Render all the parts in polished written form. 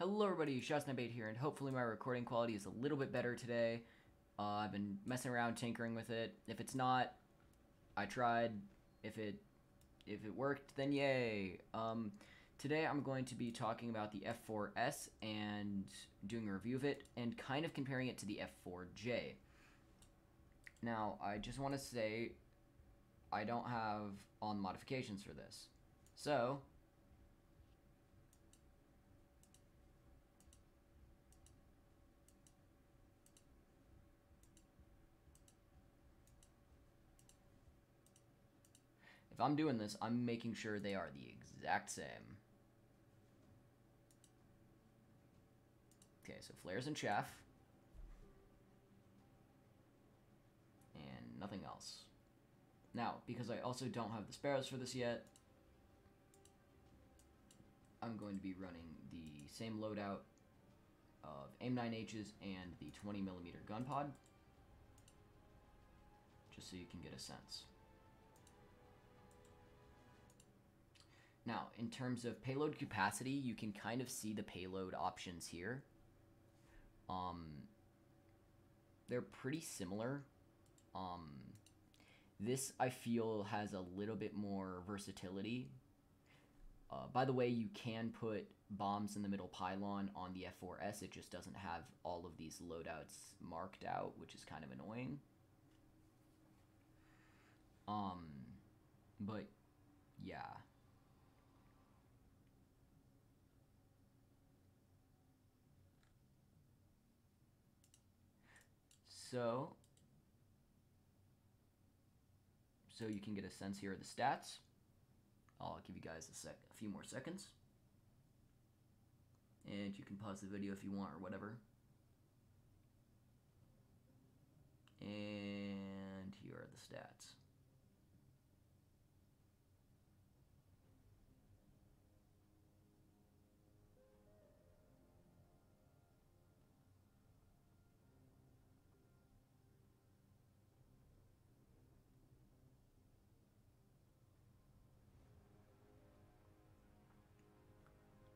Hello everybody, Shasnabate here, and hopefully my recording quality is a little bit better today. I've been messing around tinkering with it. If it's not, I tried. If it worked, then yay. Today I'm going to be talking about the F4S and doing a review of it and kind of comparing it to the F4J. Now, I just want to say I don't have on modifications for this. So, if I'm doing this, I'm making sure they are the exact same. Okay, so flares and chaff. And nothing else. Now, because I also don't have the sparrows for this yet, I'm going to be running the same loadout of AIM-9Hs and the 20mm gun pod, just so you can get a sense. Now, in terms of payload capacity, you can kind of see the payload options here. They're pretty similar. This, I feel, has a little bit more versatility. By the way, you can put bombs in the middle pylon on the F4S. It just doesn't have all of these loadouts marked out, which is kind of annoying. But, yeah. So you can get a sense here of the stats. I'll give you guys a few more seconds. And you can pause the video if you want or whatever. And here are the stats.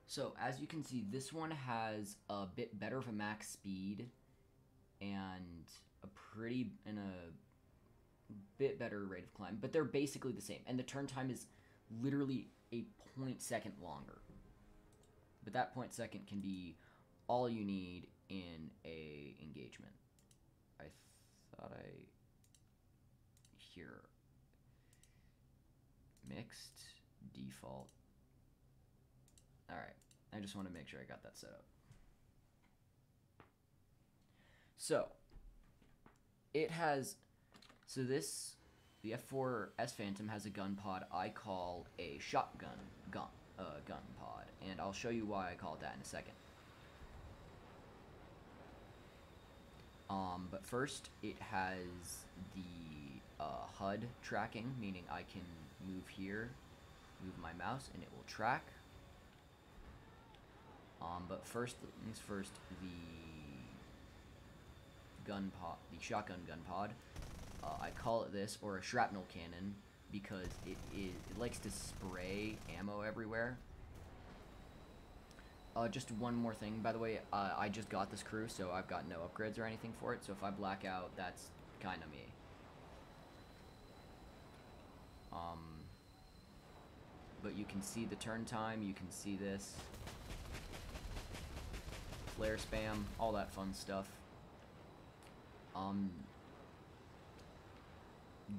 So, as you can see, this one has a bit better of a max speed and a bit better rate of climb, but they're basically the same. And the turn time is literally a 0.2 longer. But that 0.2 can be all you need in a engagement. I thought I hear mixed default. Alright, I just want to make sure I got that set up. So, it has, the F4S Phantom has a gun pod I call a shotgun gun pod, and I'll show you why I call it that in a second. But first, it has the HUD tracking, meaning I can move here, move my mouse, and it will track. But first things first, the shotgun gun pod. I call it this, or a shrapnel cannon, because it likes to spray ammo everywhere. Just one more thing, by the way, I just got this crew, so I've got no upgrades or anything for it, so if I black out, that's kind of me. But you can see the turn time, you can see this. Flare spam, all that fun stuff.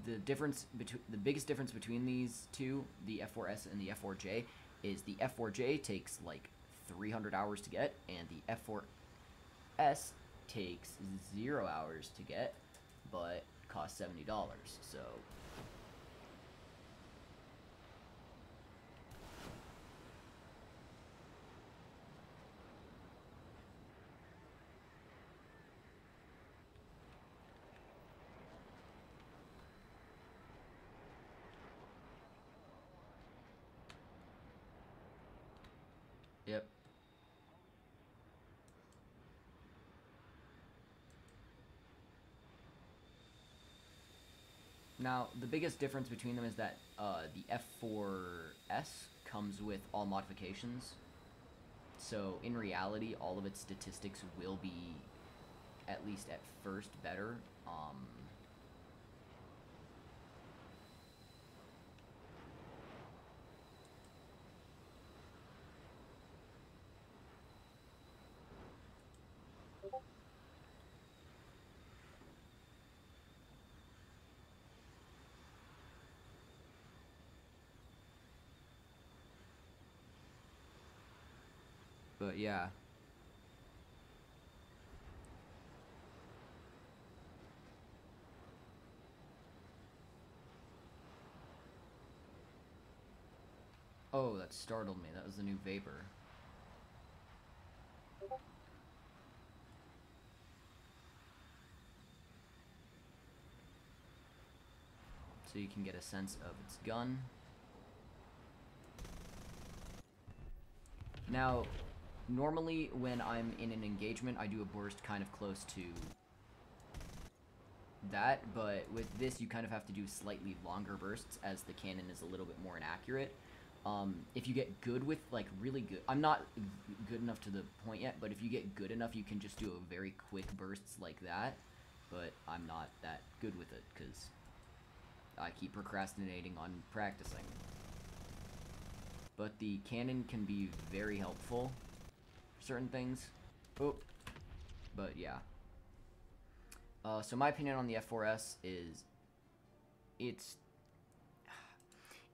The biggest difference between these two, the F4S and the F4J, is the F4J takes like 300 hours to get, and the F4S takes 0 hours to get, but costs $70. So yep. Now, the biggest difference between them is that the F4S comes with all modifications. So in reality, all of its statistics will be, at least at first, better. But yeah. Oh, that startled me. That was the new Vapor. So you can get a sense of its gun. Now, normally when I'm in an engagement, I do a burst kind of close to that, but with this you kind of have to do slightly longer bursts as the cannon is a little bit more inaccurate. If you get good with, like, really good... I'm not good enough to the point yet, but if you get good enough, you can just do a very quick bursts like that, but I'm not that good with it, because I keep procrastinating on practicing. But the cannon can be very helpful for certain things. Oh, but yeah. So my opinion on the F4S is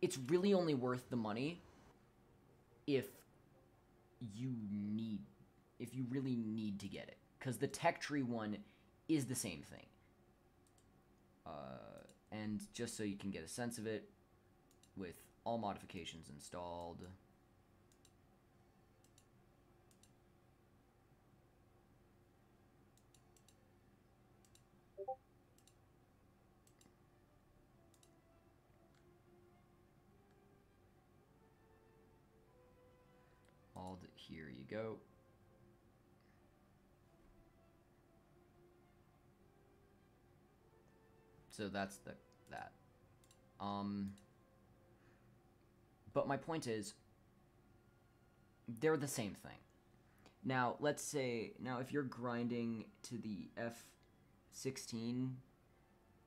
it's really only worth the money if you really need to get it, because the tech tree one is the same thing. And just so you can get a sense of it, with all modifications installed, here you go. So that's that. But my point is, they're the same thing. Now, let's say, if you're grinding to the F16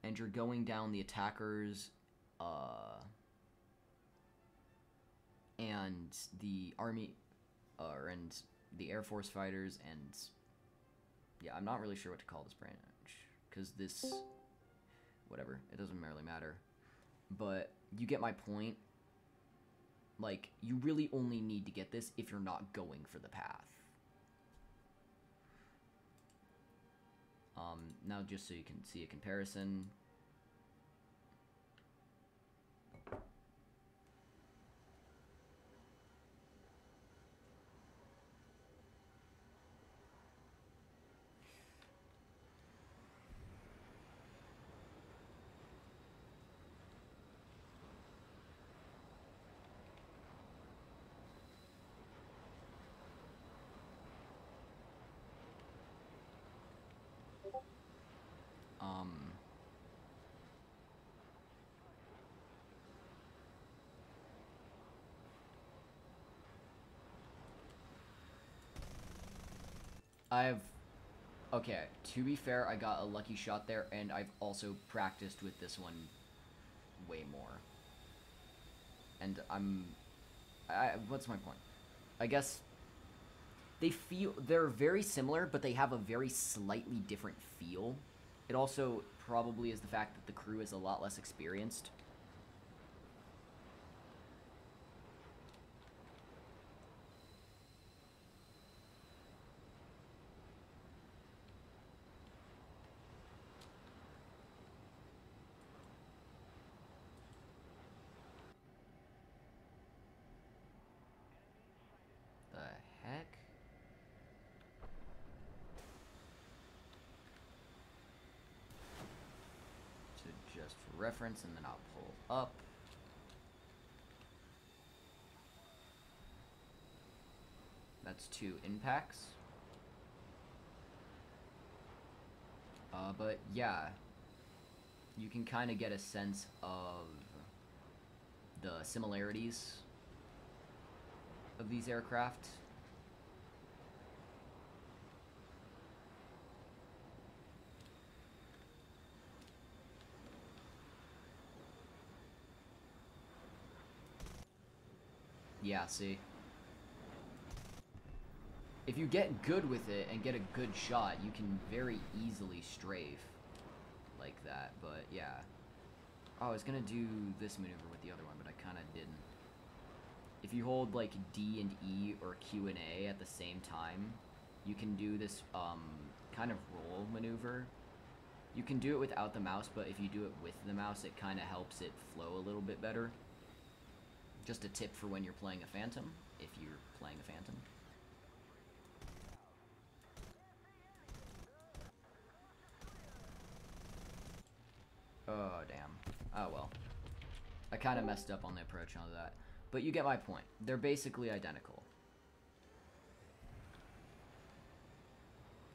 and you're going down the attackers, and the army, and the Air Force fighters, and yeah, I'm not really sure what to call this branch, because this, whatever, it doesn't really matter. But you get my point. Like, you really only need to get this if you're not going for the path. Now just so you can see a comparison. Okay, to be fair, I got a lucky shot there, and I've also practiced with this one way more. And what's my point? I guess they're very similar, but they have a very slightly different feel. It also probably is the fact that the crew is a lot less experienced. The heck? So just for reference, and then I'll pull up. That's 2 impacts. But yeah, you can kind of get a sense of the similarities of these aircraft. Yeah, see? If you get good with it and get a good shot, you can very easily strafe like that, but yeah. Oh, I was gonna do this maneuver with the other one, but I kind of didn't. If you hold, like, D and E or Q and A at the same time, you can do this, kind of roll maneuver. You can do it without the mouse, but if you do it with the mouse, it kind of helps it flow a little bit better. Just a tip for when you're playing a Phantom, if you're playing a Phantom. Oh, damn. Oh, well. I kind of messed up on the approach on that. But you get my point. They're basically identical.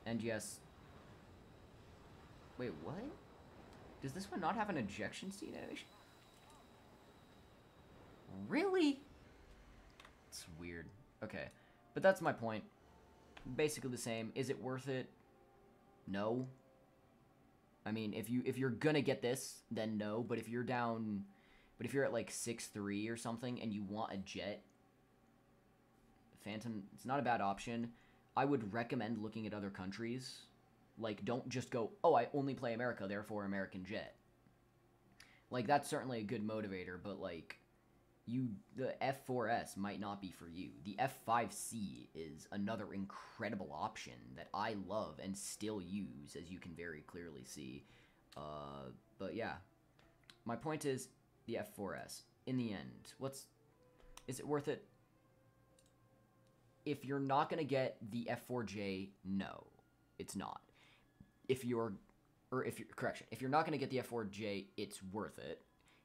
And yes... Wait, what? Does this one not have an ejection seat animation? Really? It's weird. Okay. But that's my point. Basically the same. Is it worth it? No. I mean, if you're gonna get this, then no. But if you're down... But if you're at like 6-3 or something and you want a jet, Phantom, it's not a bad option. I would recommend looking at other countries. Like, don't just go, oh, I only play America, therefore American jet. Like, that's certainly a good motivator, but like, the F4S might not be for you. The F5C is another incredible option that I love and still use, as you can very clearly see. But yeah, my point is, the F4S. In the end, is it worth it? If you're not gonna get the F4J, no, it's not. If you're not gonna get the F4J, it's worth it.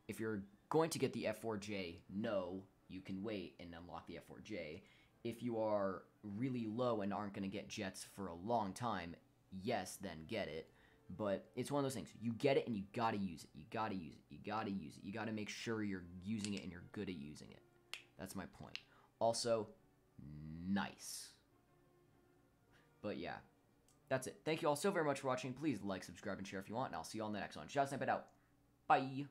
If you're going to get the F4J, no, you can wait and unlock the F4J. If you are really low and aren't gonna get jets for a long time, yes, then get it. But it's one of those things. You get it and you gotta use it. You gotta use it. You gotta use it. You gotta make sure you're using it and you're good at using it. That's my point. Also, nice. But yeah, that's it. Thank you all so very much for watching. Please like, subscribe, and share if you want. And I'll see you all in the next one. Shout out, snap it out. Bye.